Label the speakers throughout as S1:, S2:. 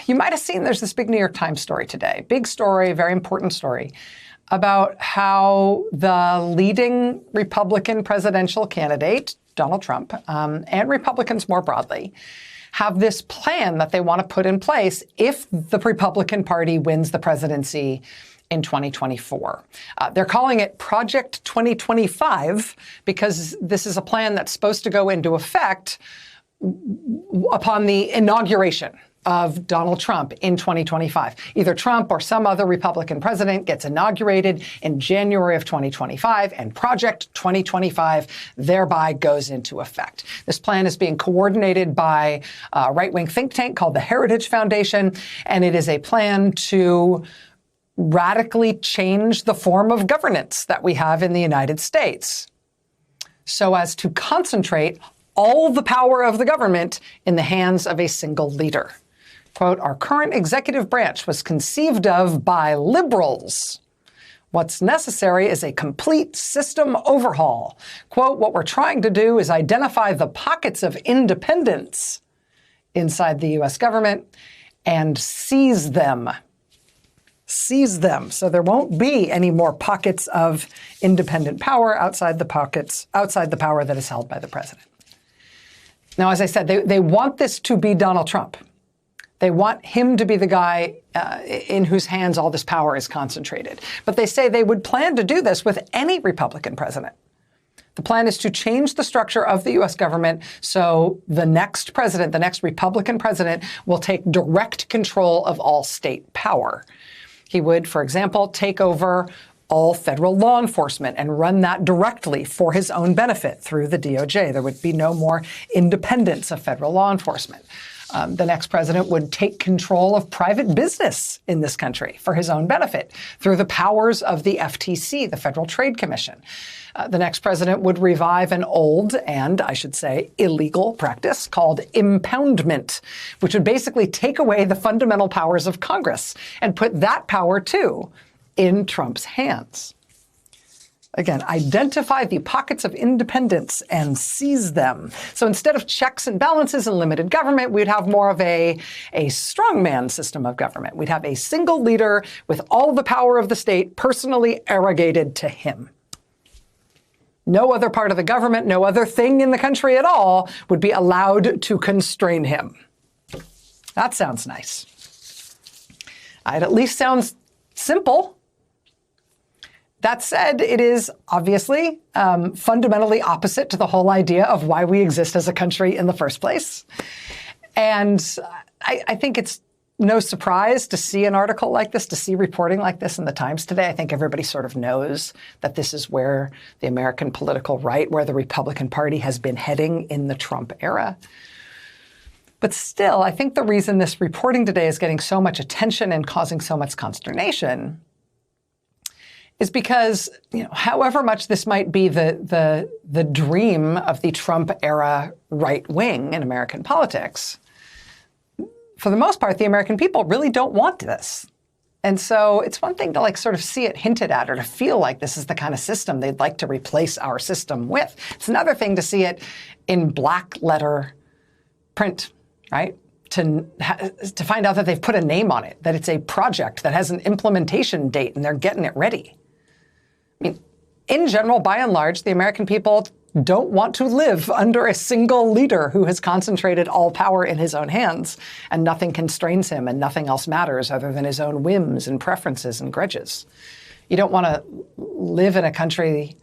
S1: You might have seen there's this big New York Times story today, big story, very important story, about how the leading Republican presidential candidate, Donald Trump, and Republicans more broadly, have this plan that they want to put in place if the Republican Party wins the presidency in 2024. They're calling it Project 2025 because this is a plan that's supposed to go into effect upon the inauguration of Donald Trump in 2025. Either Trump or some other Republican president gets inaugurated in January of 2025, and Project 2025 thereby goes into effect. This plan is being coordinated by a right-wing think tank called the Heritage Foundation, and it is a plan to radically change the form of governance that we have in the United States so as to concentrate all the power of the government in the hands of a single leader. Quote, our current executive branch was conceived of by liberals. What's necessary is a complete system overhaul. Quote, what we're trying to do is identify the pockets of independence inside the U.S. government and seize them. Seize them. So there won't be any more pockets of independent power outside the power that is held by the president. Now, as I said, they want this to be Donald Trump. They want him to be the guy in whose hands all this power is concentrated. But they say they would plan to do this with any Republican president. The plan is to change the structure of the U.S. government so the next president, the next Republican president, will take direct control of all state power. He would, for example, take over all federal law enforcement and run that directly for his own benefit through the DOJ. There would be no more independence of federal law enforcement. The next president would take control of private business in this country for his own benefit through the powers of the FTC, the Federal Trade Commission. The next president would revive an old and, I should say, illegal practice called impoundment, which would basically take away the fundamental powers of Congress and put that power, too, in Trump's hands. Again, identify the pockets of independence and seize them. So instead of checks and balances and limited government, we'd have more of a strongman system of government. We'd have a single leader with all the power of the state personally arrogated to him. No other part of the government, no other thing in the country at all would be allowed to constrain him. That sounds nice. It at least sounds simple. That said, it is obviously fundamentally opposite to the whole idea of why we exist as a country in the first place. And I think it's no surprise to see an article like this, to see reporting like this in the Times today. I think everybody sort of knows that this is where the American political right, where the Republican Party has been heading in the Trump era. But still, I think the reason this reporting today is getting so much attention and causing so much consternation is because, however much this might be the dream of the Trump era right wing in American politics, for the most part, the American people really don't want this. And so it's one thing to sort of see it hinted at or to feel like this is the kind of system they'd like to replace our system with. It's another thing to see it in black letter print, right? To find out that they've put a name on it, that it's a project that has an implementation date and they're getting it ready. I mean, in general, by and large, the American people don't want to live under a single leader who has concentrated all power in his own hands and nothing constrains him and nothing else matters other than his own whims and preferences and grudges. You don't want to live in a country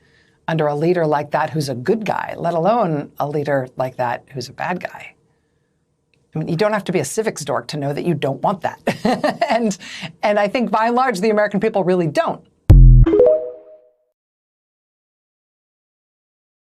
S1: under a leader like that who's a good guy, let alone a leader like that who's a bad guy. I mean, you don't have to be a civics dork to know that you don't want that. And I think by and large, the American people really don't.